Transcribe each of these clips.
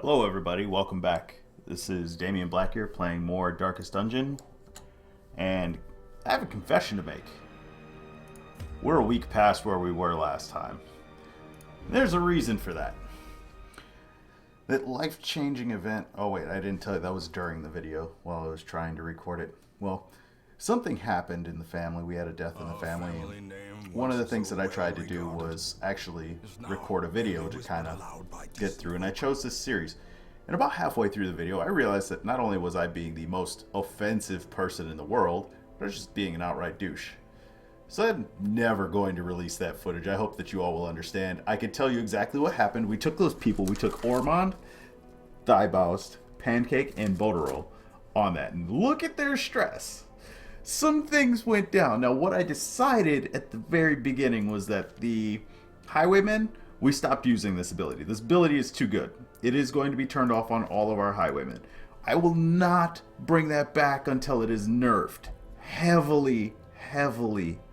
Hello everybody, welcome back. This is Damionblackgear playing more Darkest Dungeon, and I have a confession to make. We're a week past where we were last time. There's a reason for that. That life-changing event... Oh wait, I didn't tell you that was during the video while I was trying to record it. Well, something happened in the family. We had a death in the family. And one of the things that I tried to do was actually record a video to kind of get through, and I chose this series. And about halfway through the video, I realized that not only was I being the most offensive person in the world, but I was just being an outright douche. So I'm never going to release that footage. I hope that you all will understand. I can tell you exactly what happened. We took those people. We took Ormond, Thibaust, Pancake, and Botero on that. And look at their stress. Some things went down. Now, what I decided at the very beginning was that the Highwaymen, we stopped using this ability. This ability is too good. It is going to be turned off on all of our Highwaymen. I will not bring that back until it is nerfed. Heavily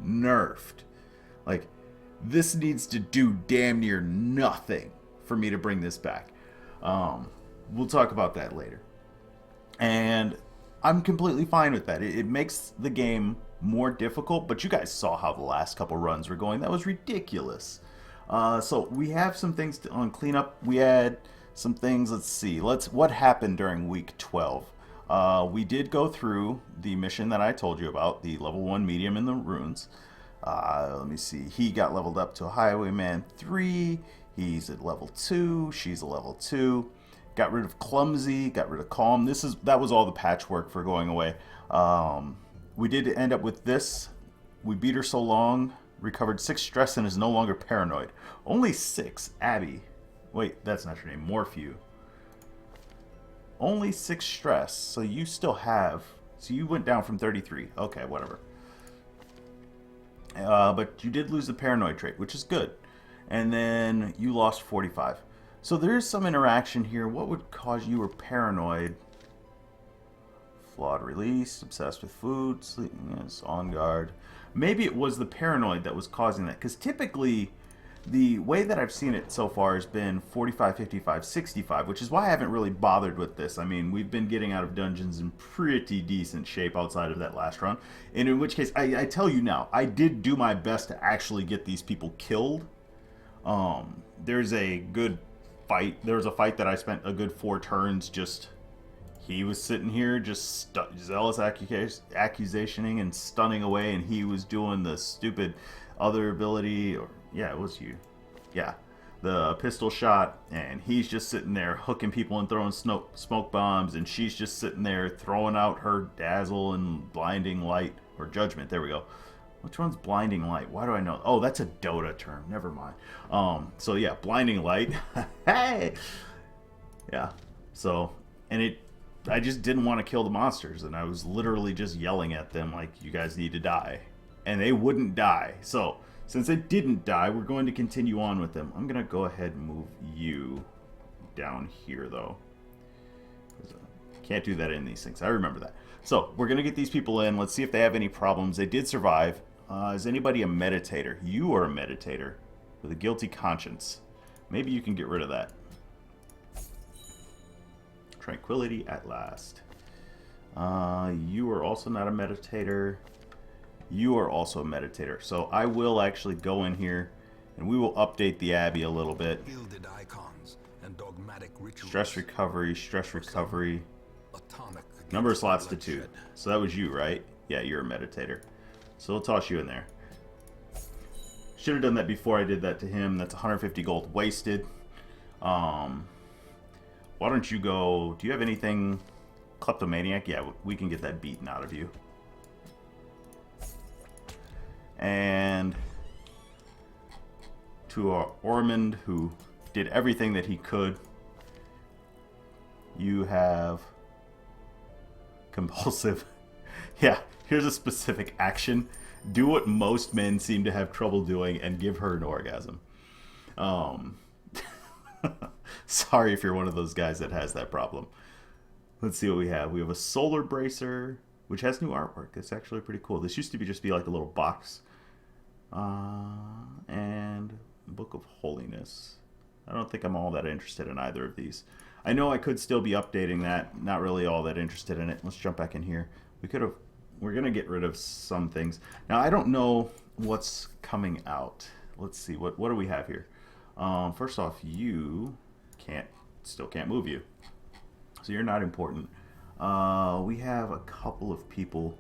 nerfed. Like, this needs to do damn near nothing for me to bring this back. We'll talk about that later. And I'm completely fine with that. It makes the game more difficult, but you guys saw how the last couple runs were going. That was ridiculous. So we have some things on cleanup. We had some things. Let's see. What happened during week 12? We did go through the mission that I told you about, the level 1 medium in the runes. Let me see. He got leveled up to a Highwayman 3. He's at level 2. She's a level 2. Got rid of Clumsy. Got rid of Calm. That was all the patchwork for going away. We did end up with this. We beat her so long. Recovered 6 stress and is no longer paranoid. Only 6. Abby. Wait, that's not your name. Morphew. Only 6 stress. So you still have... So you went down from 33. Okay, whatever. But you did lose the paranoid trait, which is good. And then you lost 45. So there's some interaction here. What would cause you paranoid? Flawed release, obsessed with food, sleepiness, on guard. Maybe it was the paranoid that was causing that. Because typically, the way that I've seen it so far has been 45, 55, 65, which is why I haven't really bothered with this. I mean, we've been getting out of dungeons in pretty decent shape outside of that last run. And in which case, I tell you now, I did do my best to actually get these people killed. There's a good fight. There was a fight that I spent a good 4 turns just... He was sitting here just zealous accusationing and stunning away, and he was doing the stupid other ability, or yeah, it was you. Yeah, the pistol shot, and he's just sitting there hooking people and throwing smoke bombs, and she's just sitting there throwing out her dazzle and blinding light, or judgment. There we go. Which one's blinding light? Why do I know? Oh, that's a Dota term. Never mind. So yeah, blinding light. Hey! Yeah. So, and I just didn't want to kill the monsters, and I was literally just yelling at them like, you guys need to die. And they wouldn't die. So, since they didn't die, we're going to continue on with them. I'm going to go ahead and move you down here, though. Can't do that in these things. I remember that. So, we're going to get these people in. Let's see if they have any problems. They did survive. Is anybody a meditator? You are a meditator with a guilty conscience. Maybe you can get rid of that. Tranquility at last. You are also not a meditator. You are also a meditator. So I will actually go in here and we will update the Abbey a little bit. Icons and dogmatic rituals. Stress recovery. Number of slots to 2. So that was you, right? Yeah, you're a meditator. So we'll toss you in there. Should have done that before I did that to him. That's 150 gold wasted. Why don't you go... Do you have anything... Kleptomaniac? Yeah, we can get that beaten out of you. And... to Ormond, who did everything that he could. You have... Compulsive. Yeah, here's a specific action. Do what most men seem to have trouble doing and give her an orgasm. Sorry if you're one of those guys that has that problem. Let's see what we have. We have a solar bracer, which has new artwork. It's actually pretty cool. This used to just be like a little box. And Book of Holiness. I don't think I'm all that interested in either of these. I know I could still be updating that. Not really all that interested in it. Let's jump back in here. We could have... We're going to get rid of some things. Now, I don't know what's coming out. Let's see. What do we have here? First off, you still can't move you. So you're not important. We have a couple of people.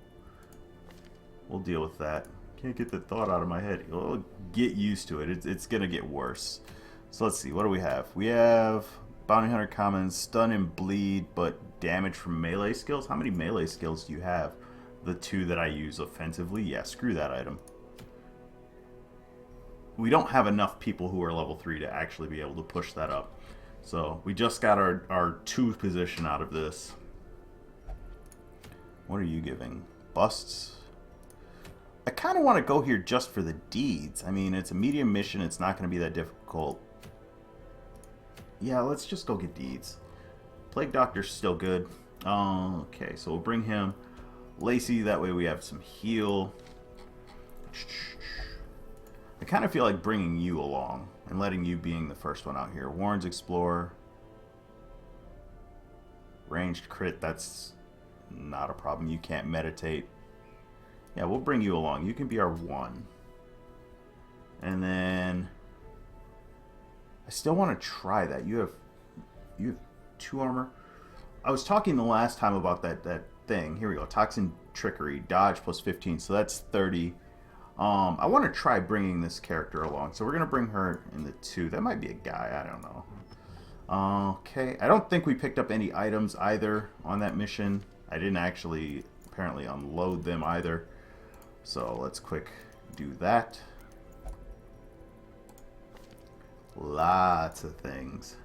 We'll deal with that. Can't get the thought out of my head. Well, get used to it. It's going to get worse. So let's see. What do we have? We have Bounty Hunter Commons, Stun and Bleed, but damage from melee skills. How many melee skills do you have? The 2 that I use offensively? Yeah, screw that item. We don't have enough people who are level 3 to actually be able to push that up. So we just got our 2 position out of this. What are you giving? Busts? I kind of want to go here just for the deeds. I mean, it's a medium mission. It's not going to be that difficult. Yeah, let's just go get deeds. Plague Doctor's still good. Okay, so we'll bring him. Lacey, that way we have some heal. I kind of feel like bringing you along and letting you being the first one out here. Warren's Explorer. Ranged crit, that's not a problem. You can't meditate. Yeah, we'll bring you along. You can be our 1. And then I still want to try that. You have 2 armor. I was talking the last time about that thing. Here we go. Toxin Trickery. Dodge plus 15. So that's 30. I want to try bringing this character along. So we're going to bring her in the 2. That might be a guy. I don't know. Okay. I don't think we picked up any items either on that mission. I didn't actually apparently unload them either. So let's quick do that. Lots of things.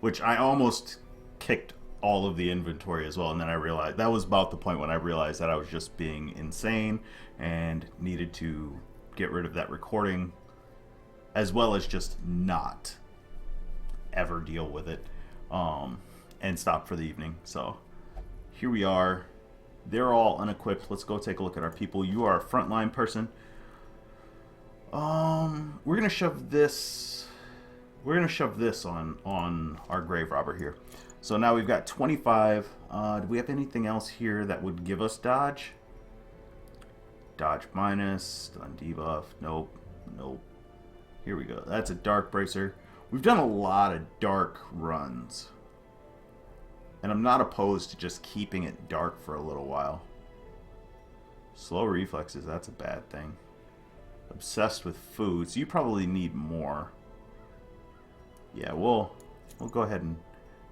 Which I almost kicked all of the inventory as well, and then I realized that was about the point when I realized that I was just being insane and needed to get rid of that recording, as well as just not ever deal with it, and stop for the evening. So here we are. They're all unequipped. Let's go take a look at our people. You are a frontline person. We're gonna shove this. We're gonna shove this on our grave robber here. So now we've got 25. Do we have anything else here that would give us dodge? Dodge minus, stun debuff. Nope, nope. Here we go. That's a dark bracer. We've done a lot of dark runs, and I'm not opposed to just keeping it dark for a little while. Slow reflexes. That's a bad thing. Obsessed with food, so you probably need more. Yeah, we'll go ahead and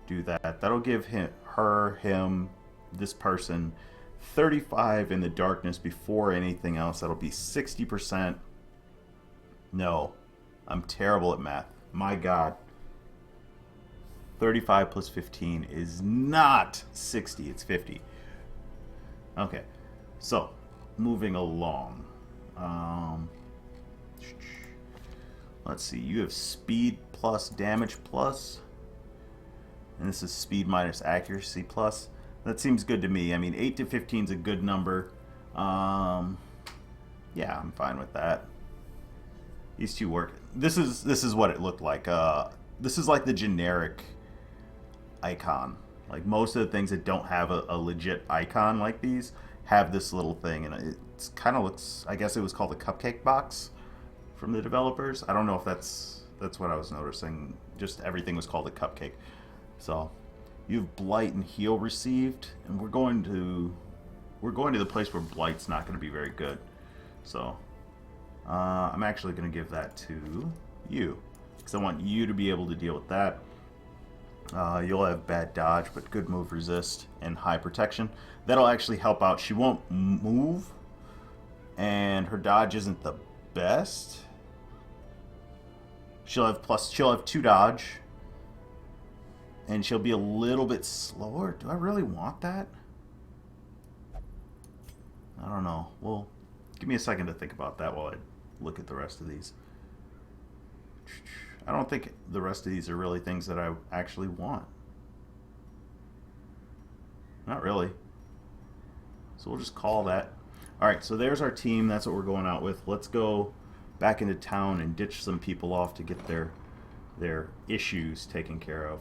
do that. That'll give him, this person 35 in the darkness before anything else. That'll be 60%. No, I'm terrible at math. My God. 35 plus 15 is not 60, it's 50. Okay, so moving along. Let's see, you have speed plus damage plus, and this is speed minus accuracy plus. That seems good to me. I mean, 8 to 15 is a good number. Yeah, I'm fine with that. These two work. This is what it looked like. This is like the generic icon. Like most of the things that don't have a legit icon like these have this little thing, and it kind of looks. I guess it was called a cupcake box from the developers. I don't know if that's what I was noticing. Just everything was called a cupcake. So you have blight and heal received, and we're going to the place where blight's not going to be very good. So I'm actually going to give that to you because I want you to be able to deal with that. You'll have bad dodge, but good move resist and high protection. That'll actually help out. She won't move, and her dodge isn't the best. She'll have 2 dodge, and she'll be a little bit slower. Do I really want that? I don't know. Well, give me a second to think about that while I look at the rest of these. I don't think the rest of these are really things that I actually want. Not really. So we'll just call that. Alright, so there's our team. That's what we're going out with. Let's go back into town and ditch some people off to get their their issues taken care of.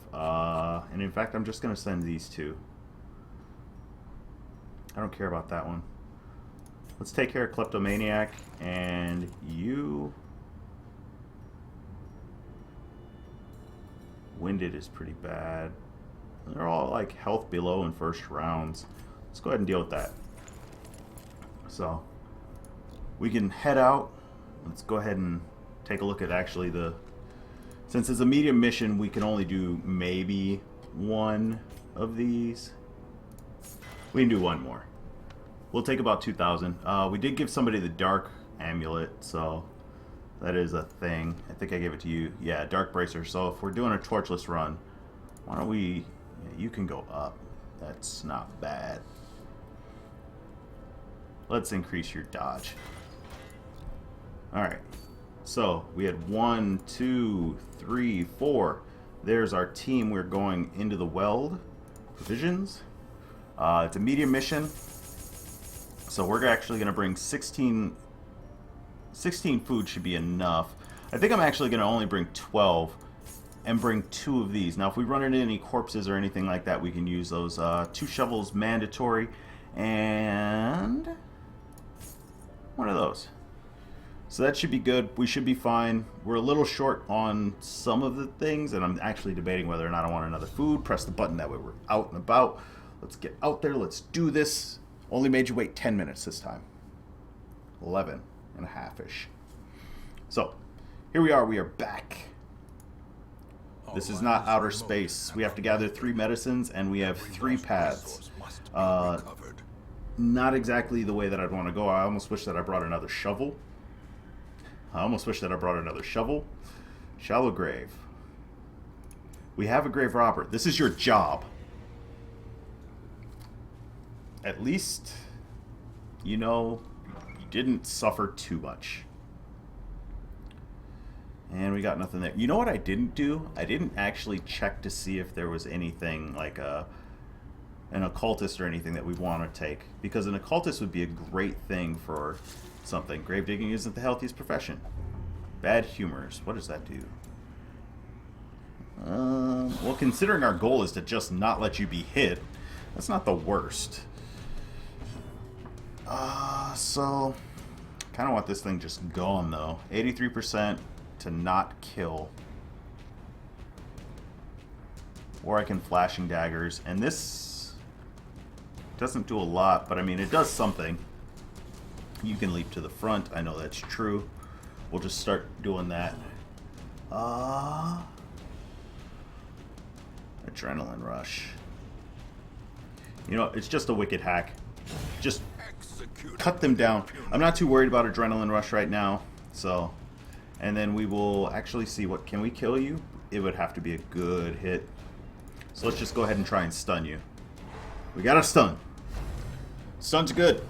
And in fact, I'm just going to send these two. I don't care about that one. Let's take care of Kleptomaniac, and you... Winded is pretty bad. They're all like health below in first rounds. Let's go ahead and deal with that. So, we can head out. Let's go ahead and take a look at actually the... Since it's a medium mission, we can only do maybe one of these. We can do one more. We'll take about 2,000. We did give somebody the Dark Amulet, so that is a thing. I think I gave it to you. Yeah, Dark Bracer. So if we're doing a torchless run, why don't we... Yeah, you can go up. That's not bad. Let's increase your dodge. Alright. So we had 1, 2, 3, 4. There's our team. We're going into the Weld. Provisions. It's a medium mission. So we're actually going to bring 16 food should be enough. I think I'm actually going to only bring 12 and bring 2 of these. Now if we run into any corpses or anything like that, we can use those. 2 shovels mandatory and 1 of those. So that should be good. We should be fine. We're a little short on some of the things, and I'm actually debating whether or not I want another food. Press the button, that way we're out and about. Let's get out there. Let's do this. Only made you wait 10 minutes this time. 11 and a half-ish. So, here we are. We are back. This is not outer space. We have to gather 3 medicines, and we have 3 paths. Not exactly the way that I'd want to go. I almost wish that I brought another shovel. Shallow grave. We have a grave robber. This is your job. At least, you know, you didn't suffer too much. And we got nothing there. You know what I didn't do? I didn't actually check to see if there was anything like an occultist or anything that we want to take. Because an occultist would be a great thing for something. Grave digging isn't the healthiest profession. Bad humors. What does that do? Well, considering our goal is to just not let you be hit, that's not the worst. So, kind of want this thing just gone, though. 83% to not kill. Or I can flashing daggers. And this doesn't do a lot, but I mean, it does something. You can leap to the front. I know that's true. We'll just start doing that. Adrenaline rush. You know, it's just a wicked hack. Just cut them down. I'm not too worried about adrenaline rush right now. So, and then we will actually see what, can we kill you? It would have to be a good hit. So let's just go ahead and try and stun you. We got a stun. Stun's good.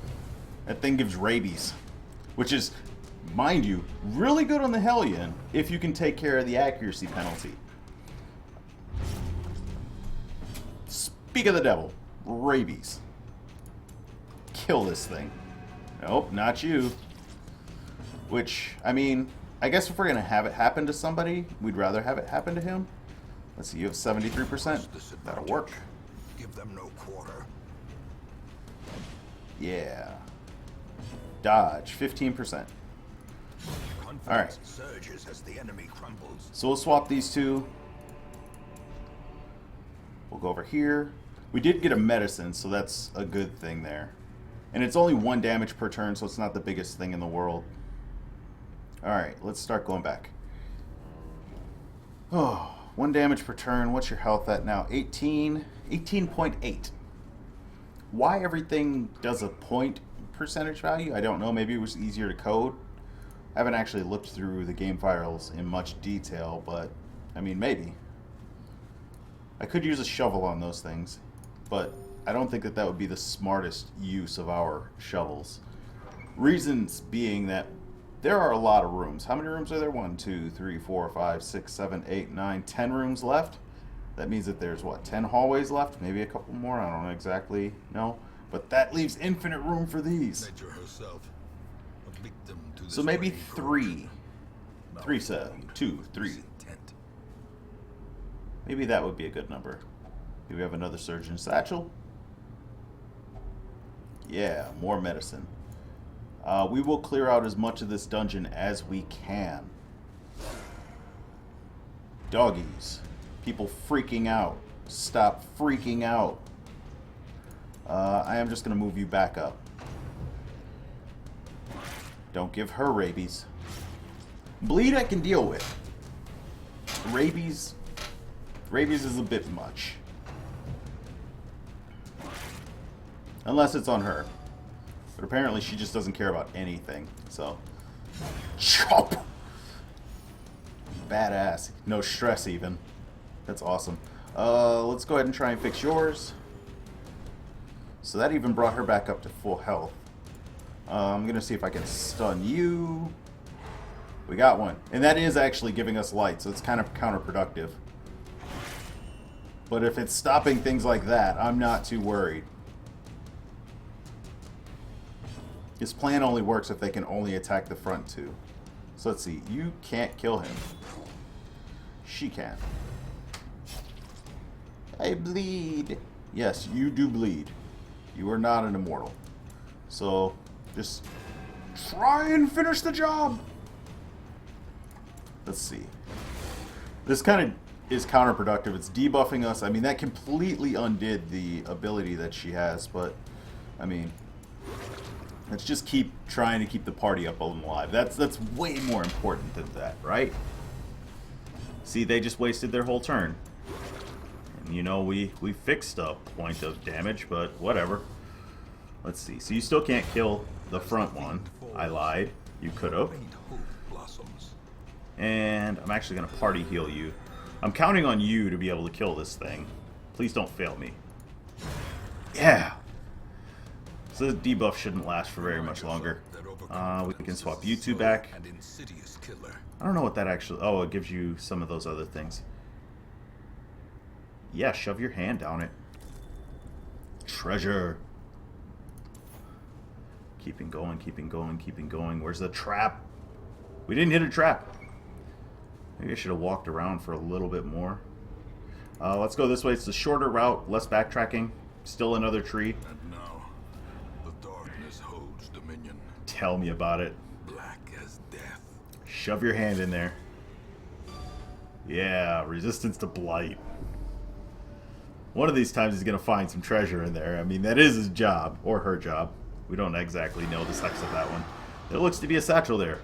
That thing gives rabies, which is, mind you, really good on the Hellion if you can take care of the accuracy penalty. Speak of the devil. Rabies. Kill this thing. Nope, not you. Which, I mean, I guess if we're going to have it happen to somebody, we'd rather have it happen to him. Let's see, you have 73%. That'll work. Give them no quarter. Yeah. Dodge, 15%. Alright. Surges as the enemy crumbles. So we'll swap these two. We'll go over here. We did get a medicine, so that's a good thing there. And it's only 1 damage per turn, so it's not the biggest thing in the world. Alright, let's start going back. Oh, 1 damage per turn. What's your health at now? 18.8. Why everything does a point percentage value, I don't know. Maybe it was easier to code. I haven't actually looked through the game files in much detail, but I mean, maybe. I could use a shovel on those things, but I don't think that that would be the smartest use of our shovels. Reasons being that there are a lot of rooms. How many rooms are there? 1, 2, 3, 4, 5, 6, 7, 8, 9, 10 rooms left. That means that there's, what, 10 hallways left? Maybe a couple more? I don't exactly know. But that leaves infinite room for these. Nature herself, a victim to So this maybe very 3. 3, 2, 3. intent. Maybe that would be a good number. Do we have another surgeon satchel? Yeah, more medicine. We will clear out as much of this dungeon as we can. Doggies. People freaking out. Stop freaking out. I am just going to move you back up. Don't give her rabies. Bleed I can deal with. Rabies is a bit much. Unless it's on her. But apparently she just doesn't care about anything. So, chop! Badass. No stress even. That's awesome. Let's go ahead and try and fix yours. So that even brought her back up to full health. I'm going to see if I can stun you. We got one. And that is actually giving us light, so it's kind of counterproductive. But if it's stopping things like that, I'm not too worried. His plan only works if they can only attack the front two. So let's see. You can't kill him. She can. I bleed. Yes, you do bleed. You are not an immortal. So, just try and finish the job. Let's see. This kind of is counterproductive. It's debuffing us. I mean, that completely undid the ability that she has, but, I mean, let's just keep trying to keep the party up alive. That's way more important than that, right? See, they just wasted their whole turn. And, you know, we fixed a point of damage, but whatever. Let's see. So you still can't kill the front one. I lied. You could have. And I'm actually going to party heal you. I'm counting on you to be able to kill this thing. Please don't fail me. Yeah! So the debuff shouldn't last for very much longer. We can swap you two back. I don't know what that actually... Oh, it gives you some of those other things. Yeah, shove your hand down it. Treasure. Keeping going, keeping going, keeping going. Where's the trap? We didn't hit a trap. Maybe I should have walked around for a little bit more. Let's go this way. It's the shorter route, less backtracking. Still another tree. And now, the darkness holds dominion. Tell me about it. Black as death. Shove your hand in there. Yeah, resistance to blight. One of these times he's going to find some treasure in there. I mean, that is his job, or her job. We don't exactly know the sex of that one. There looks to be a satchel there.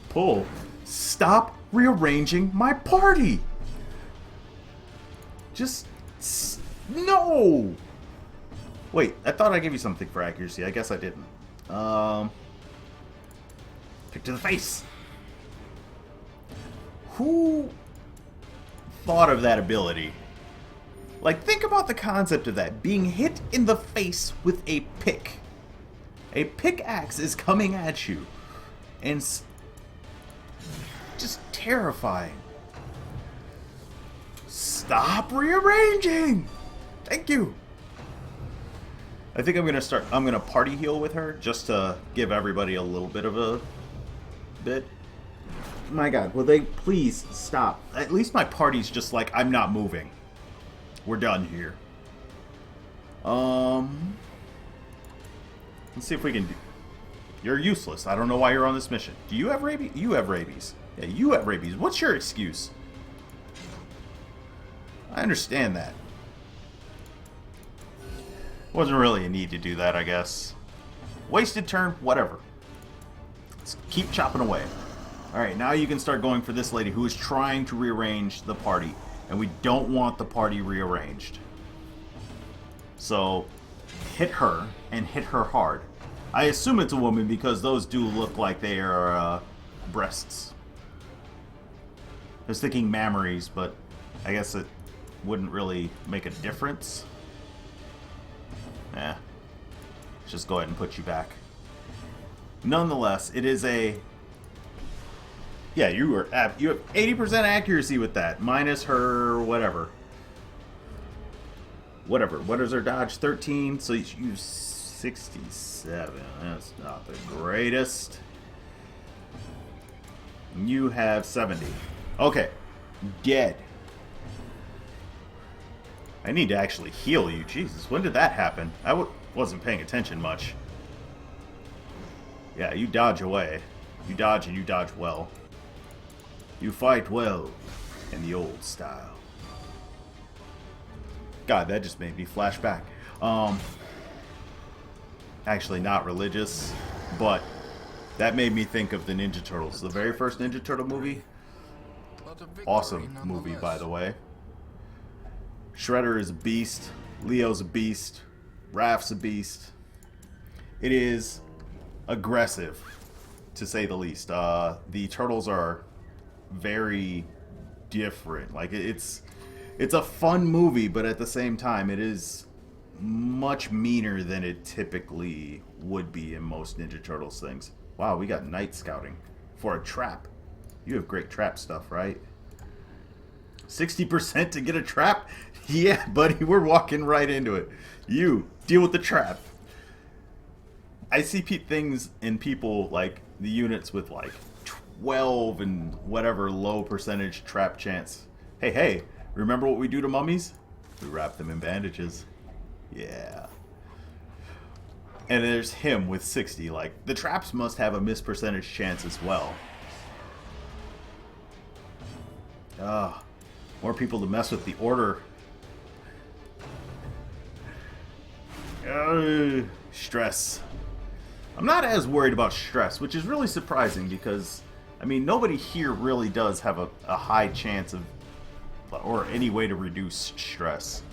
Pull. Stop rearranging my party! Just... no! Wait, I thought I gave you something for accuracy. I guess I didn't. Pick to the face! Who thought of that ability? Like, think about the concept of that. Being hit in the face with a pick. A pickaxe is coming at you. And just terrifying. Stop rearranging! Thank you! I think I'm gonna party heal with her, just to give everybody a little bit of a bit. My god, will they please stop? At least my party's just like, I'm not moving. We're done here. Let's see if we can do... You're useless. I don't know why you're on this mission. Do you have rabies? You have rabies. Yeah, you have rabies. What's your excuse? I understand that. Wasn't really a need to do that, I guess. Wasted turn, whatever. Let's keep chopping away. Alright, now you can start going for this lady who is trying to rearrange the party. And we don't want the party rearranged. So, hit her, and hit her hard. I assume it's a woman because those do look like they are breasts. I was thinking mammaries, but I guess it wouldn't really make a difference. Eh. Let's just go ahead and put you back. Nonetheless, it is a... Yeah, you have 80% accuracy with that, minus her whatever. Whatever. What is her dodge? 13. So you use 67. That's not the greatest. You have 70. Okay. Dead. I need to actually heal you. Jesus, when did that happen? I wasn't paying attention much. Yeah, you dodge away. You dodge and you dodge well. You fight well in the old style. God, that just made me flash back. Actually not religious, but that made me think of the Ninja Turtles. The very first Ninja Turtle movie. Awesome movie, by the way. Shredder is a beast. Leo's a beast. Raph's a beast. It is aggressive, to say the least. The Turtles are very different. Like, it's a fun movie, but at the same time, it is much meaner than it typically would be in most Ninja Turtles things. Wow, we got night scouting for a trap. You have great trap stuff, right? 60% to get a trap? Yeah, buddy, we're walking right into it. You, deal with the trap. I see things in people, like, the units with, like, 12 and whatever low percentage trap chance. Hey, remember what we do to mummies? We wrap them in bandages. Yeah. And there's him with 60. Like, the traps must have a miss percentage chance as well. More people to mess with the order. Stress. I'm not as worried about stress, which is really surprising because, I mean, nobody here really does have a high chance of, or any way to reduce stress.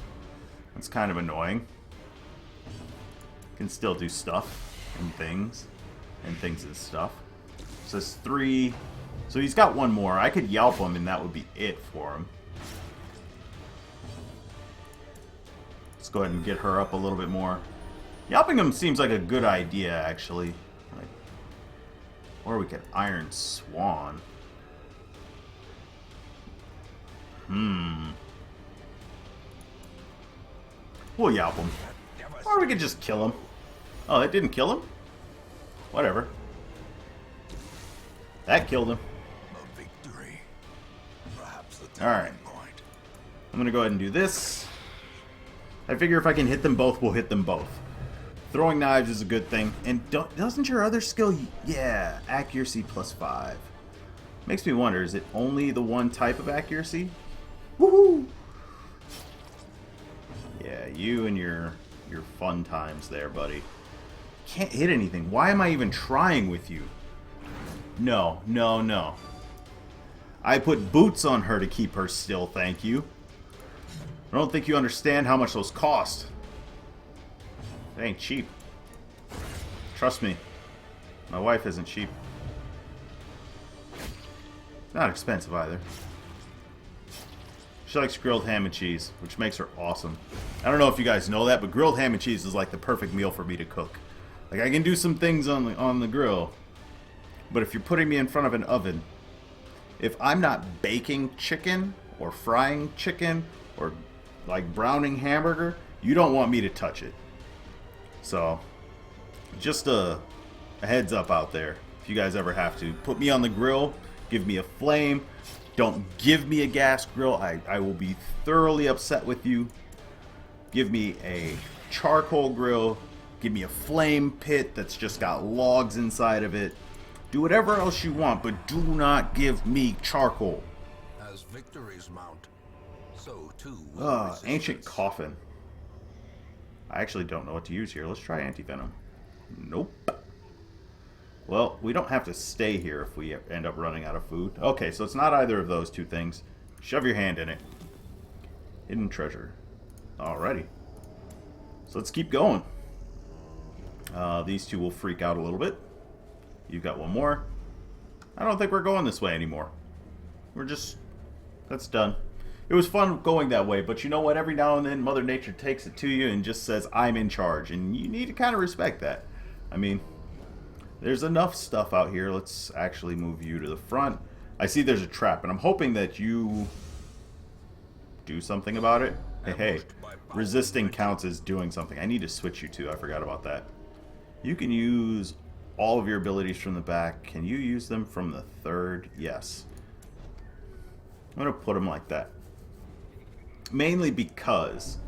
It's kind of annoying. Can still do stuff and things and stuff. So it's 3. So he's got one more. I could yelp him and that would be it for him. Let's go ahead and get her up a little bit more. Yelping him seems like a good idea, actually. Like, or we could Iron Swan. We'll yelp him. Or we could just kill him. Oh, that didn't kill him? Whatever. That killed him. A victory. Perhaps the Alright. point. I'm gonna go ahead and do this. I figure if I can hit them both, we'll hit them both. Throwing knives is a good thing. And doesn't your other skill... Yeah, accuracy +5. Makes me wonder, is it only the one type of accuracy? Woohoo! Yeah, you and your fun times there, buddy. Can't hit anything. Why am I even trying with you? No. I put boots on her to keep her still, thank you. I don't think you understand how much those cost. They ain't cheap. Trust me. My wife isn't cheap. Not expensive either. She likes grilled ham and cheese, which makes her awesome. I don't know if you guys know that, but grilled ham and cheese is like the perfect meal for me to cook. Like, I can do some things on the grill, but if you're putting me in front of an oven, if I'm not baking chicken or frying chicken or like browning hamburger, you don't want me to touch it. So, just a heads up out there. If you guys ever have to put me on the grill, give me a flame. Don't give me a gas grill. I will be thoroughly upset with you. Give me a charcoal grill. Give me a flame pit that's just got logs inside of it. Do whatever else you want, but do not give me charcoal. As victories mount, so too will ancient coffin. I actually don't know what to use here. Let's try anti-venom. Nope. Well, we don't have to stay here if we end up running out of food. Okay, so it's not either of those two things. Shove your hand in it. Hidden treasure. Alrighty. So let's keep going. These two will freak out a little bit. You've got one more. I don't think we're going this way anymore. We're just... That's done. It was fun going that way, but you know what? Every now and then, Mother Nature takes it to you and just says, I'm in charge. And you need to kind of respect that. I mean... There's enough stuff out here. Let's actually move you to the front. I see there's a trap, and I'm hoping that you do something about it. Hey, resisting counts as doing something. I need to switch you to. I forgot about that. You can use all of your abilities from the back. Can you use them from the third? Yes. I'm going to put him like that. Mainly because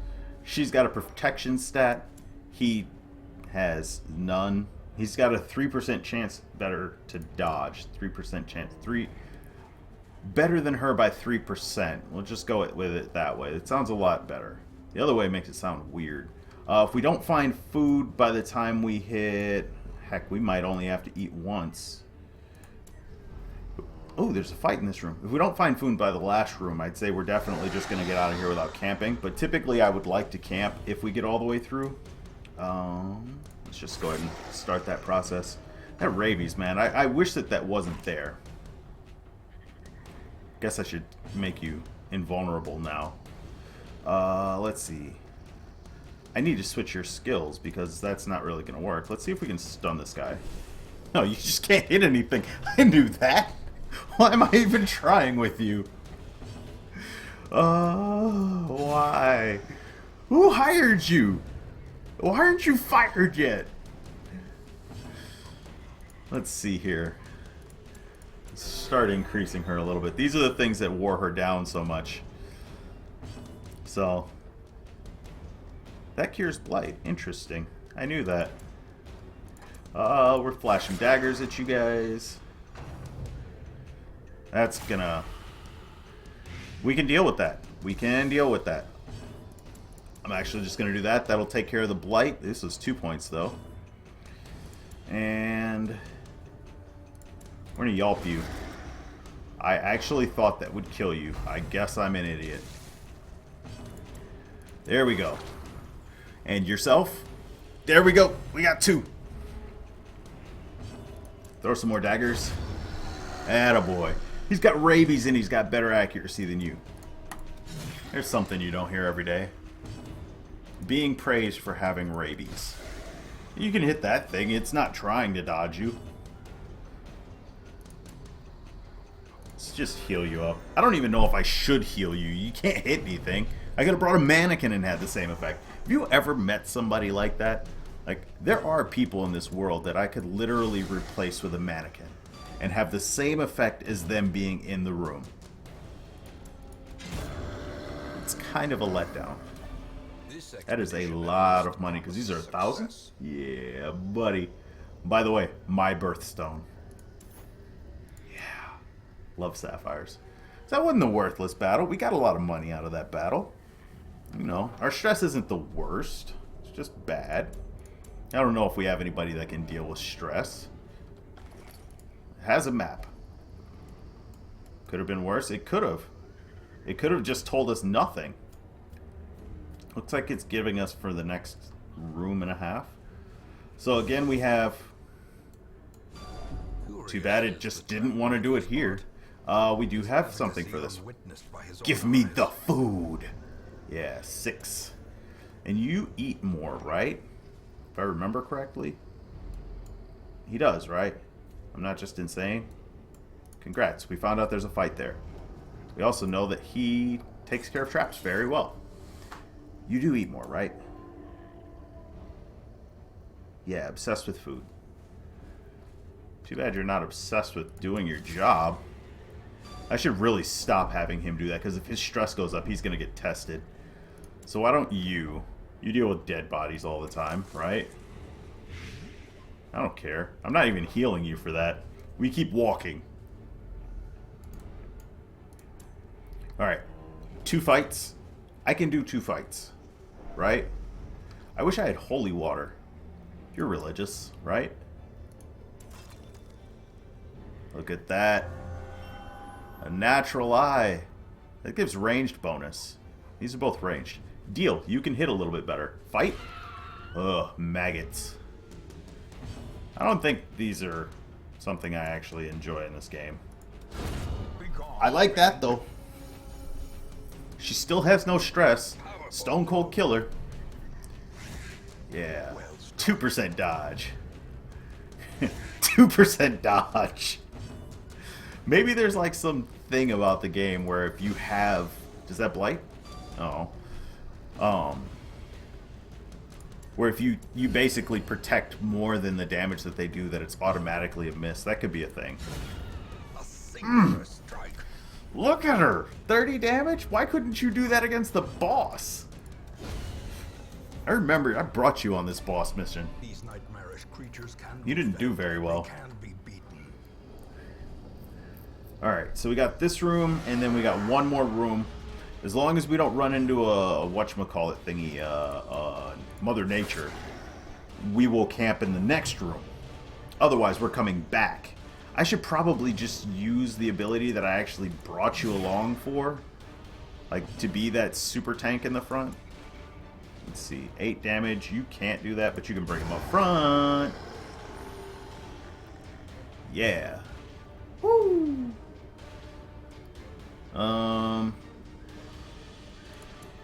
she's got a protection stat. He has none. He's got a 3% chance better to dodge. 3% chance. Better than her by 3%. We'll just go with it that way. It sounds a lot better. The other way makes it sound weird. If we don't find food by the time we hit... Heck, we might only have to eat once. Oh, there's a fight in this room. If we don't find food by the last room, I'd say we're definitely just going to get out of here without camping. But typically, I would like to camp if we get all the way through. Let's just go ahead and start that process. That rabies, man. I wish that wasn't there. Guess I should make you invulnerable now. Let's see. I need to switch your skills because that's not really going to work. Let's see if we can stun this guy. No, you just can't hit anything. I knew that. Why am I even trying with you? Why? Who hired you? Why aren't you fired yet? Let's see here. Let's start increasing her a little bit. These are the things that wore her down so much. So, that cures blight. Interesting. I knew that. We're flashing daggers at you guys. That's gonna... We can deal with that. We can deal with that. I'm actually just gonna do that. That'll take care of the blight. This was 2 points, though. And... we're gonna yelp you. I actually thought that would kill you. I guess I'm an idiot. There we go. And yourself? There we go. We got 2. Throw some more daggers. Attaboy. He's got rabies and he's got better accuracy than you. There's something you don't hear every day. Being praised for having rabies. You can hit that thing. It's not trying to dodge you. Let's just heal you up. I don't even know if I should heal you. You can't hit anything. I could have brought a mannequin and had the same effect. Have you ever met somebody like that? Like, there are people in this world that I could literally replace with a mannequin and have the same effect as them being in the room. It's kind of a letdown. That is a lot of money, because these are 1,000? Yeah, buddy. By the way, my birthstone. Yeah. Love sapphires. So that wasn't the worthless battle. We got a lot of money out of that battle. You know, our stress isn't the worst. It's just bad. I don't know if we have anybody that can deal with stress. It has a map. Could have been worse. It could have. It could have just told us nothing. Looks like it's giving us for the next room and a half. So again, we have... Too bad it just didn't want to do it here. We do have something for this. Give me the food. Yeah, 6. And you eat more, right? If I remember correctly. He does, right? I'm not just insane. Congrats. We found out there's a fight there. We also know that he takes care of traps very well. You do eat more, right? Yeah, obsessed with food. Too bad you're not obsessed with doing your job. I should really stop having him do that, because if his stress goes up, he's going to get tested. So why don't you... You deal with dead bodies all the time, right? I don't care. I'm not even healing you for that. We keep walking. Alright. 2 fights. I can do 2 fights. Right? I wish I had holy water. You're religious, right? Look at that. A natural eye. That gives ranged bonus. These are both ranged. Deal. You can hit a little bit better. Fight? Ugh, maggots. I don't think these are something I actually enjoy in this game. I like that, though. She still has no stress. Stone Cold Killer. Yeah. 2% dodge. 2% dodge. Maybe there's like some thing about the game where if you have... Does that blight? Oh. Where if you basically protect more than the damage that they do, that it's automatically a miss. That could be a thing. Look at her! 30 damage? Why couldn't you do that against the boss? I remember I brought you on this boss mission. These nightmarish creatures can You didn't do very well. can be beaten. Alright, so we got this room, and then we got one more room. As long as we don't run into a whatchamacallit thingy, Mother Nature, we will camp in the next room. Otherwise, we're coming back. I should probably just use the ability that I actually brought you along for. Like, to be that super tank in the front. Let's see, 8 damage. You can't do that, but you can bring him up front. Yeah. Woo!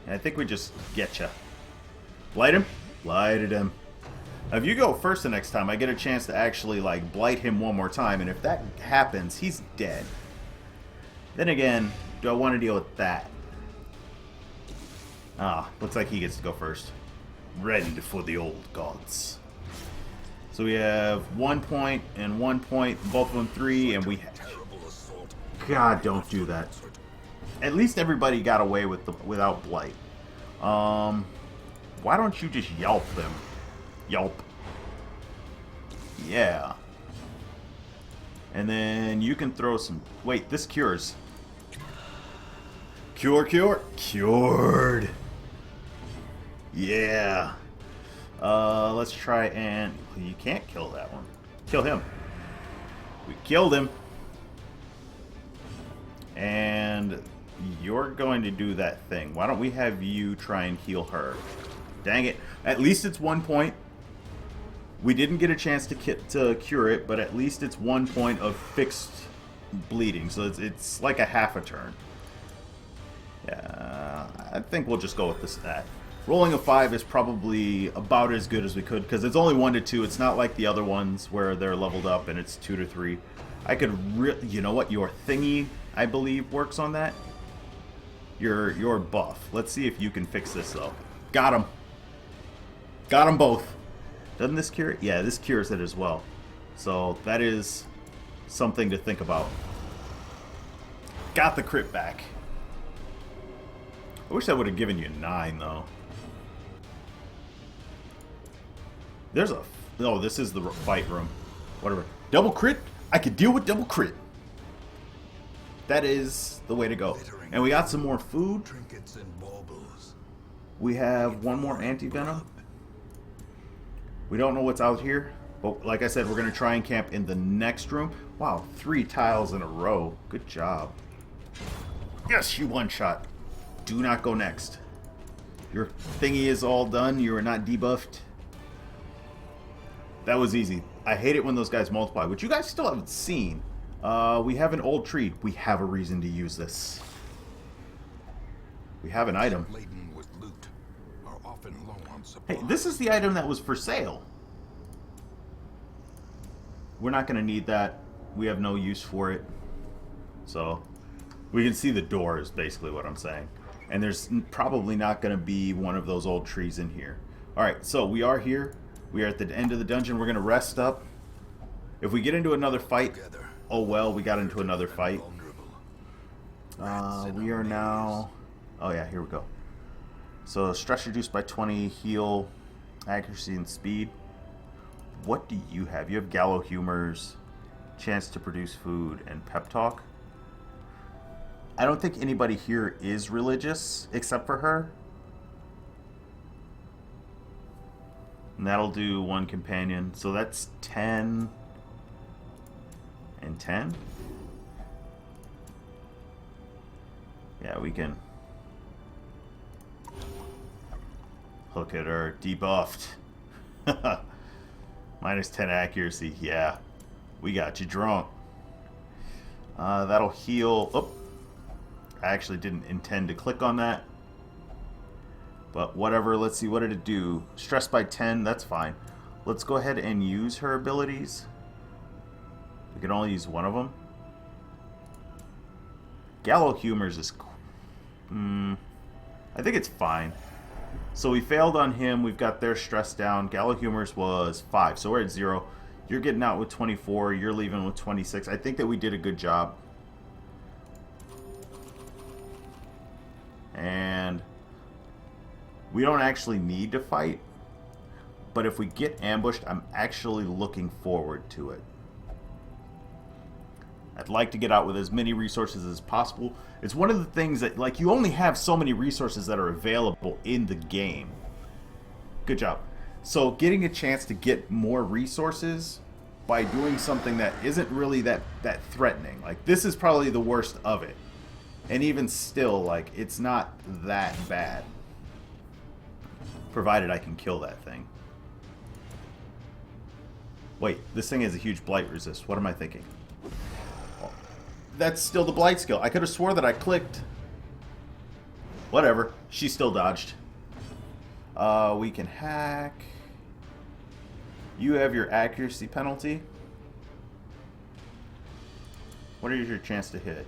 I think we just get ya. Blight him? Blighted him. Now, if you go first the next time, I get a chance to actually, like, blight him one more time, and if that happens, he's dead. Then again, do I want to deal with that? Ah, looks like he gets to go first. Rend for the old gods. So we have 1 point and 1 point, both of them 3, and we have... God, don't do that. At least everybody got away with without blight. Why don't you just yelp them? Yelp. Yeah. And then you can throw some... Wait, this cures. Cure, cure. Cured. Yeah. Let's try and... You can't kill that one. Kill him. We killed him. And you're going to do that thing. Why don't we have you try and heal her? Dang it. At least it's 1 point. We didn't get a chance to cure it, but at least it's 1 point of fixed bleeding. So it's like a half a turn. Yeah, I think we'll just go with this stat. Rolling a 5 is probably about as good as we could, because it's only 1 to 2. It's not like the other ones where they're leveled up and it's 2 to 3. I could you know what? Your thingy, I believe, works on that. Your buff. Let's see if you can fix this, though. Got him. Got them both. Doesn't this cure it? Yeah, this cures it as well. So that is something to think about. Got the crit back. I wish I would have given you 9, though. There's a... Oh, this is the fight room. Whatever. Double crit? I could deal with double crit. That is the way to go. And we got some more food. Trinkets and baubles. We have one more anti-venom. We don't know what's out here. But like I said, we're going to try and camp in the next room. Wow, 3 tiles in a row. Good job. Yes, you one-shot. Do not go next. Your thingy is all done. You are not debuffed. That was easy. I hate it when those guys multiply, which you guys still haven't seen. We have an old tree. We have a reason to use this. We have an item. Laden with loot are often low on supply. Hey, this is the item that was for sale. We're not going to need that. We have no use for it. So, we can see the door is basically what I'm saying. And there's probably not going to be one of those old trees in here. Alright, so we are here. We are at the end of the dungeon. We're going to rest up. If we get into another fight, oh well, we got into another fight. We are now... Oh yeah, here we go. So, stress reduced by 20, heal, accuracy, and speed. What do you have? You have Gallow Humors, chance to produce food, and pep talk. I don't think anybody here is religious, except for her. And that'll do 1 companion. So that's 10 and 10. Yeah, we can look at her debuffed. Minus 10 accuracy. Yeah, we got you drunk. That'll heal. Oh, I actually didn't intend to click on that. But whatever, let's see, what did it do? Stress by 10, that's fine. Let's go ahead and use her abilities. We can only use one of them. Gallow Humors is... I think it's fine. So we failed on him. We've got their stress down. Gallow Humors was 5, so we're at 0. You're getting out with 24. You're leaving with 26. I think that we did a good job. And we don't actually need to fight. But if we get ambushed, I'm actually looking forward to it. I'd like to get out with as many resources as possible. It's one of the things that, like, you only have so many resources that are available in the game. Good job. So getting a chance to get more resources by doing something that isn't really that threatening. Like, this is probably the worst of it. And even still, like, it's not that bad. Provided I can kill that thing. Wait, this thing has a huge blight resist. What am I thinking? That's still the blight skill. I could have swore that I clicked. Whatever. She still dodged. We can hack. You have your accuracy penalty. What is your chance to hit?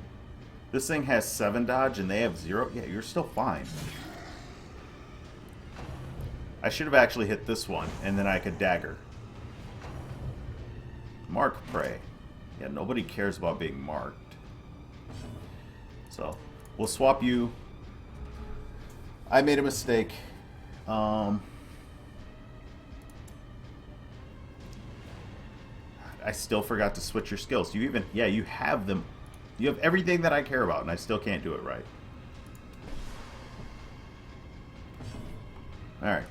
This thing has 7 dodge and they have 0. Yeah, you're still fine. I should have actually hit this one and then I could dagger. Mark prey. Yeah, nobody cares about being marked. So, we'll swap you. I made a mistake. I still forgot to switch your skills. You even, yeah, you have them. You have everything that I care about, and I still can't do it right. Alright.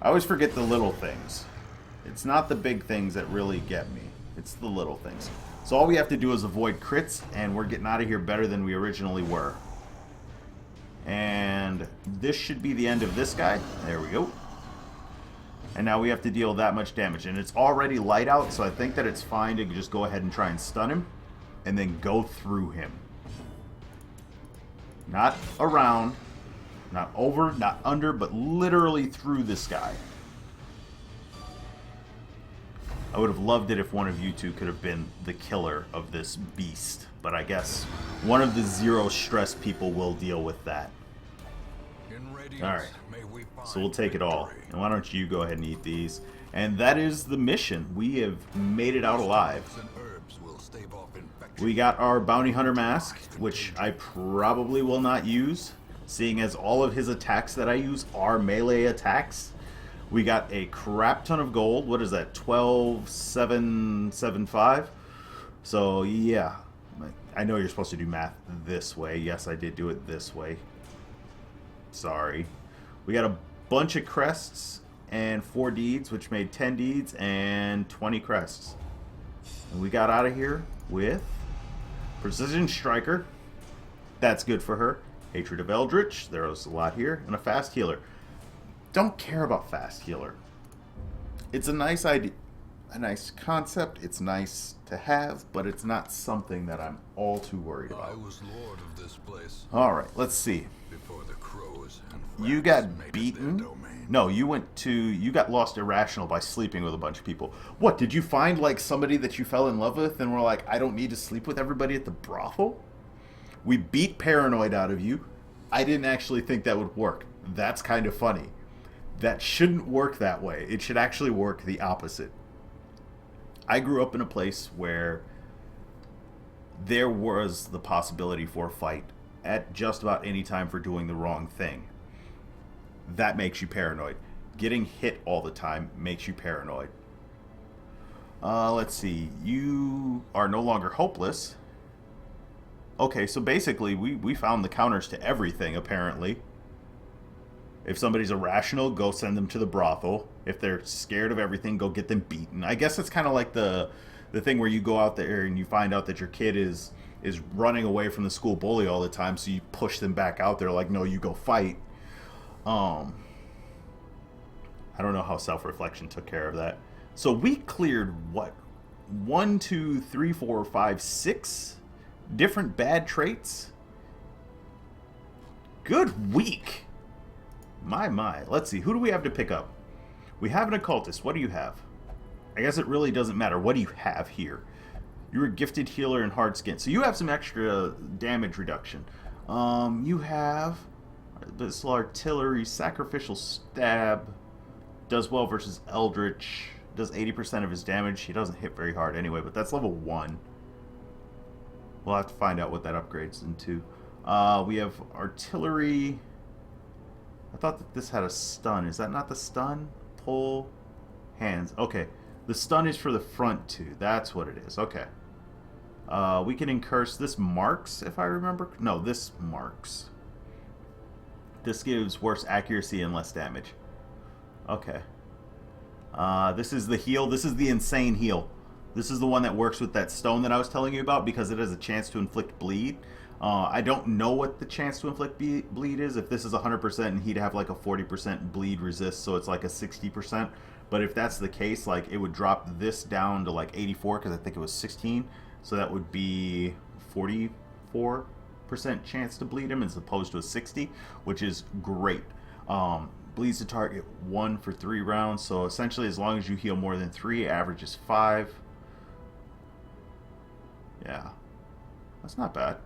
I always forget the little things. It's not the big things that really get me. It's the little things. So all we have to do is avoid crits, and we're getting out of here better than we originally were. And this should be the end of this guy. There we go. And now we have to deal that much damage. And it's already light out, so I think that it's fine to just go ahead and try and stun him. And then go through him. Not around. Not over, not under, but literally through this guy. I would have loved it if one of you two could have been the killer of this beast. But I guess one of the zero stress people will deal with that. Alright, so we'll take it all. And why don't you go ahead and eat these? And that is the mission. We have made it out alive. We got our bounty hunter mask, which I probably will not use, seeing as all of his attacks that I use are melee attacks. We got a crap ton of gold. What is that? 12,775. So yeah, I know you're supposed to do math this way. Yes, I did do it this way. Sorry. We got a bunch of crests and 4 deeds, which made 10 deeds and 20 crests. And we got out of here with Precision Striker. That's good for her. Hatred of Eldritch. There's a lot here. And a Fast Healer. Don't care about Fast Healer. It's a nice idea. A nice concept. It's nice to have, but it's not something that I'm all too worried about. I was lord of this place. Alright, let's see. Before the crows and You rats got made it beaten? their domain. No, you got lost irrational by sleeping with a bunch of people. What, did you find like somebody that you fell in love with and were like, I don't need to sleep with everybody at the brothel? We beat paranoid out of you. I didn't actually think that would work. That's kind of funny. That shouldn't work that way. It should actually work the opposite. I grew up in a place where there was the possibility for a fight at just about any time for doing the wrong thing. That makes you paranoid. Getting hit all the time makes you paranoid. Let's see. You are no longer hopeless. Okay, so basically we found the counters to everything, apparently. If somebody's irrational, go send them to the brothel. If they're scared of everything, go get them beaten. I guess it's kind of like the thing where you go out there and you find out that your kid is running away from the school bully all the time, so you push them back out there like, no, you go fight. I don't know how self-reflection took care of that. So we cleared, what? 1, 2, 3, 4, 5, 6 different bad traits? Good week! My. Let's see. Who do we have to pick up? We have an occultist. What do you have? I guess it really doesn't matter. What do you have here? You're a gifted healer and hard skin. So you have some extra damage reduction. You have this artillery, sacrificial stab. Does well versus Eldritch. Does 80% of his damage. He doesn't hit very hard anyway, but that's level 1. We'll have to find out what that upgrades into. We have artillery. I thought that this had a stun. Is that not the stun? Pull, hands. Okay. The stun is for the front two. That's what it is. Okay. We can incurse. This marks, if I remember. No, this marks. This gives worse accuracy and less damage. Okay. This is the heal. This is the insane heal. This is the one that works with that stone that I was telling you about because it has a chance to inflict bleed. I don't know what the chance to inflict bleed is. If this is 100% and he'd have like a 40% bleed resist, so it's like a 60%. But if that's the case, like it would drop this down to like 84 because I think it was 16. So that would be 44% chance to bleed him as opposed to a 60, which is great. Bleeds the target 1 for 3 rounds. So essentially, as long as you heal more than 3, average is 5. Yeah, that's not bad.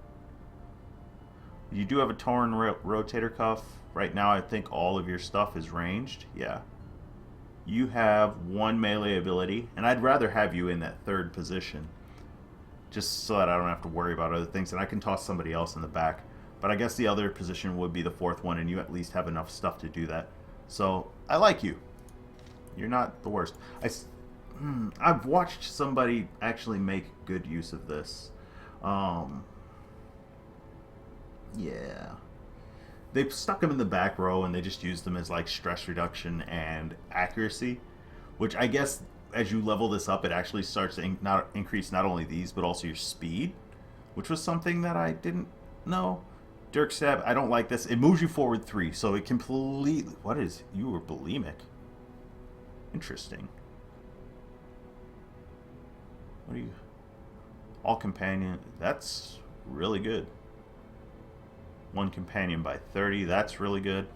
You do have a torn rotator cuff. Right now, I think all of your stuff is ranged. Yeah. You have 1 melee ability, and I'd rather have you in that 3rd position. Just so that I don't have to worry about other things, and I can toss somebody else in the back. But I guess the other position would be the 4th one, and you at least have enough stuff to do that. So, I like you. You're not the worst. I've watched somebody actually make good use of this. Yeah. They stuck him in the back row and they just used them as like stress reduction and accuracy, which I guess as you level this up, it actually starts to increase not only these, but also your speed, which was something that I didn't know. Dirk Stab, I don't like this. It moves you forward 3, so it completely... What is... You were bulimic. Interesting. What are you... All companion... That's really good. 1 companion by 30. That's really good.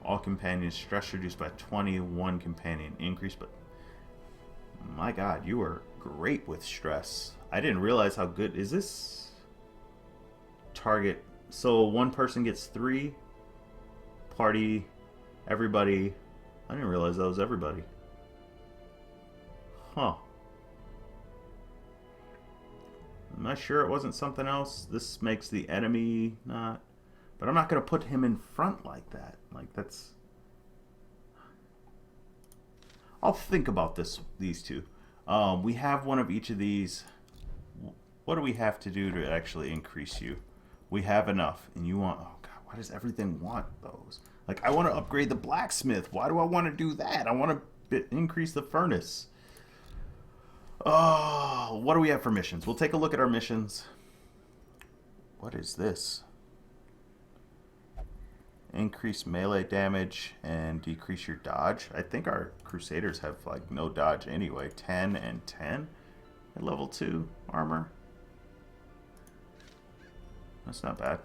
All companions stress reduced by 20. 1 companion increase, but... My god, you are great with stress. I didn't realize how good... Is this... Target... So 1 person gets 3. Party... Everybody... I didn't realize that was everybody. Huh. Am I sure it wasn't something else? This makes the enemy not... But I'm not going to put him in front like that. Like, that's... I'll think about these two. We have one of each of these. What do we have to do to actually increase you? We have enough. And you want... Oh, God. Why does everything want those? Like, I want to upgrade the blacksmith. Why do I want to do that? I want to increase the furnace. Oh, what do we have for missions? We'll take a look at our missions. What is this? Increase melee damage and decrease your dodge. I think our Crusaders have, like, no dodge anyway. 10 and 10 at level 2 armor. That's not bad.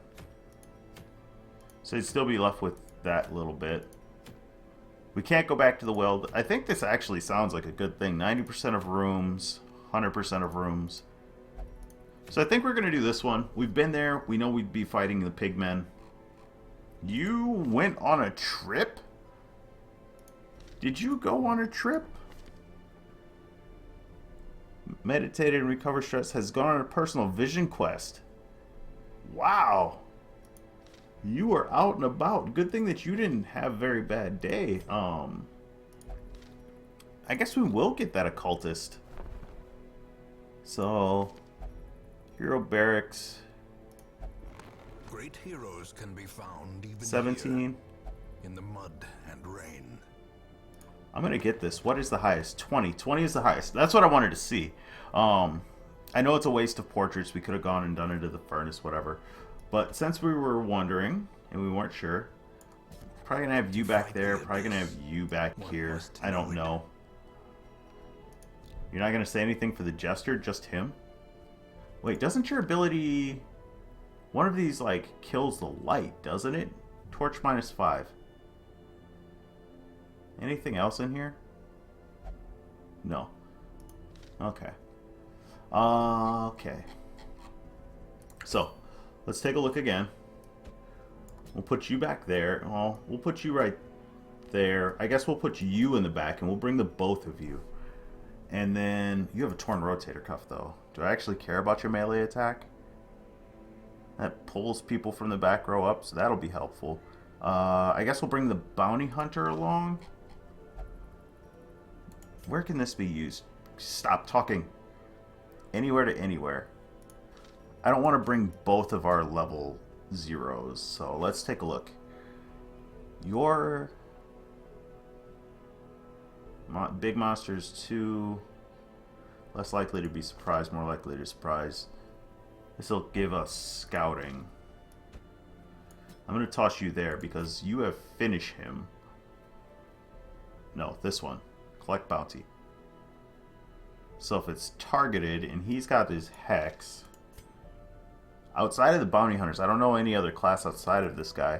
So you'd still be left with that little bit. We can't go back to the weld. I think this actually sounds like a good thing. 90% of rooms, 100% of rooms. So I think we're going to do this one. We've been there. We know we'd be fighting the pigmen. You went on a trip? Did you go on a trip? Meditated and recover stress. Has gone on a personal vision quest. Wow. You were out and about. Good thing that you didn't have a very bad day. I guess we will get that occultist. So, hero barracks. Great heroes can be found even 17. here, in the mud and rain. I'm gonna get this. What is the highest? 20. 20 is the highest. That's what I wanted to see. I know it's a waste of portraits. We could have gone and done it at the furnace, whatever. But since we were wondering, and we weren't sure, probably going to have you back there, probably going to have you back here. I don't know. You're not going to say anything for the Jester, just him? Wait, doesn't your ability... One of these, like, kills the light, doesn't it? Torch -5. Anything else in here? No. Okay. Okay. So... Let's take a look again. We'll put you back there. Well, we'll put you right there. I guess we'll put you in the back, and we'll bring the both of you. And then, you have a torn rotator cuff, though. Do I actually care about your melee attack? That pulls people from the back row up, so that'll be helpful. I guess we'll bring the bounty hunter along. Where can this be used? Stop talking. Anywhere to anywhere. I don't want to bring both of our level 0s, so let's take a look. Your big monsters 2, less likely to be surprised, more likely to surprise. This will give us scouting. I'm going to toss you there because you have finish him. No, this one. Collect bounty. So if it's targeted and he's got his hex, outside of the bounty hunters, I don't know any other class outside of this guy.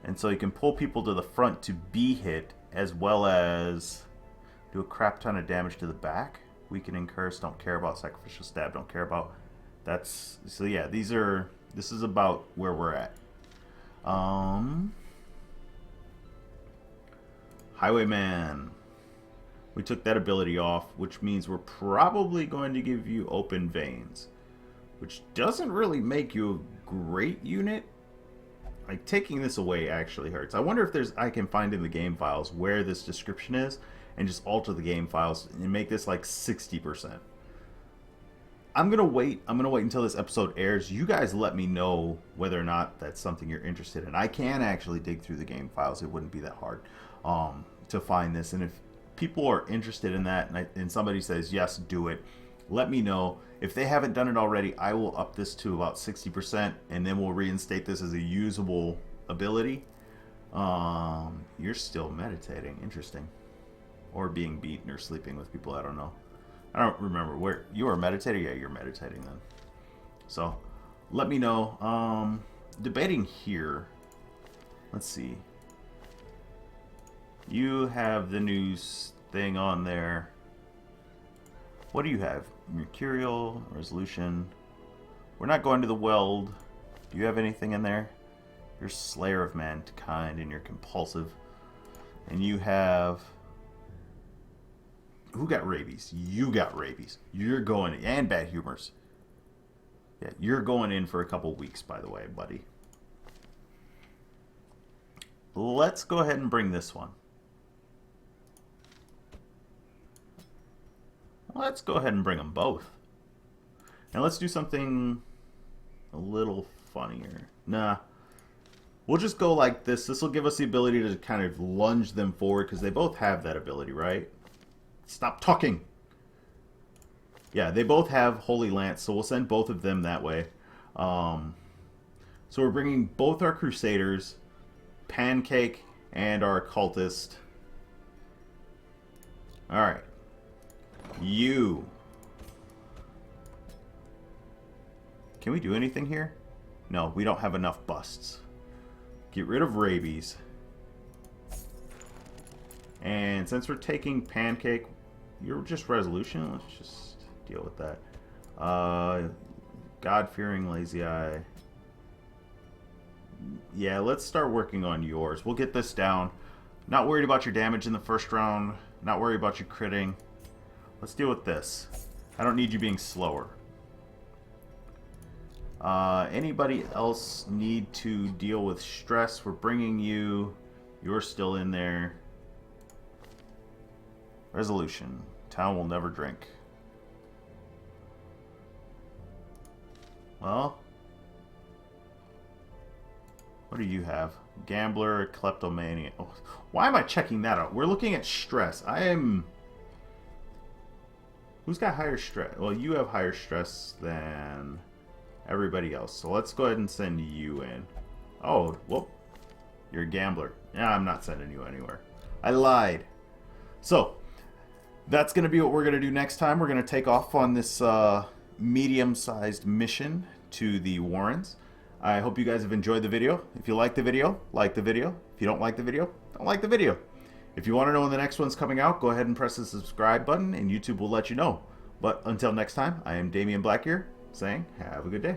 And so you can pull people to the front to be hit, as well as do a crap ton of damage to the back. Weaken and curse, don't care about. Sacrificial stab, don't care about. That's, so yeah, this is about where we're at. Highwayman. We took that ability off, which means we're probably going to give you open veins, which doesn't really make you a great unit. Like, taking this away actually hurts. I wonder if I can find in the game files where this description is and just alter the game files and make this like 60%. I'm gonna wait until this episode airs. You guys let me know whether or not that's something you're interested in. I can actually dig through the game files. It wouldn't be that hard to find this. And if people are interested in that and somebody says yes, do it, let me know. If they haven't done it already, I will up this to about 60%, and then we'll reinstate this as a usable ability. You're still meditating. Interesting. Or being beaten or sleeping with people. I don't know. I don't remember where you are meditating. Yeah, you're meditating then. So let me know. Debating here. Let's see. You have the news thing on there. What do you have? Mercurial, resolution. We're not going to the weld. Do you have anything in there? You're Slayer of Mankind and you're compulsive. And you have... Who got rabies? You got rabies. You're going... And bad humors. Yeah, you're going in for a couple weeks, by the way, buddy. Let's go ahead and bring this one. Let's go ahead and bring them both. And let's do something a little funnier. Nah. We'll just go like this. This will give us the ability to kind of lunge them forward because they both have that ability, right? Stop talking. Yeah, they both have Holy Lance, so we'll send both of them that way. So we're bringing both our Crusaders, Pancake, and our Cultist. Alright. You. Can we do anything here? No, we don't have enough busts. Get rid of rabies. And since we're taking Pancake, you're just resolution. Let's just deal with that. God-fearing lazy eye. Yeah, let's start working on yours. We'll get this down. Not worried about your damage in the first round. Not worried about you critting. Let's deal with this. I don't need you being slower. Anybody else need to deal with stress? We're bringing you. You're still in there. Resolution. Town will never drink. Well, what do you have? Gambler, kleptomania. Oh, why am I checking that out? We're looking at stress. I am... Who's got higher stress? Well, you have higher stress than everybody else. So let's go ahead and send you in. Oh, whoop. You're a gambler. Yeah, I'm not sending you anywhere. I lied. So, that's going to be what we're going to do next time. We're going to take off on this medium-sized mission to the Warrens. I hope you guys have enjoyed the video. If you like the video, like the video. If you don't like the video, don't like the video. If you want to know when the next one's coming out, go ahead and press the subscribe button, and YouTube will let you know. But until next time, I am Damionblackgear, saying have a good day.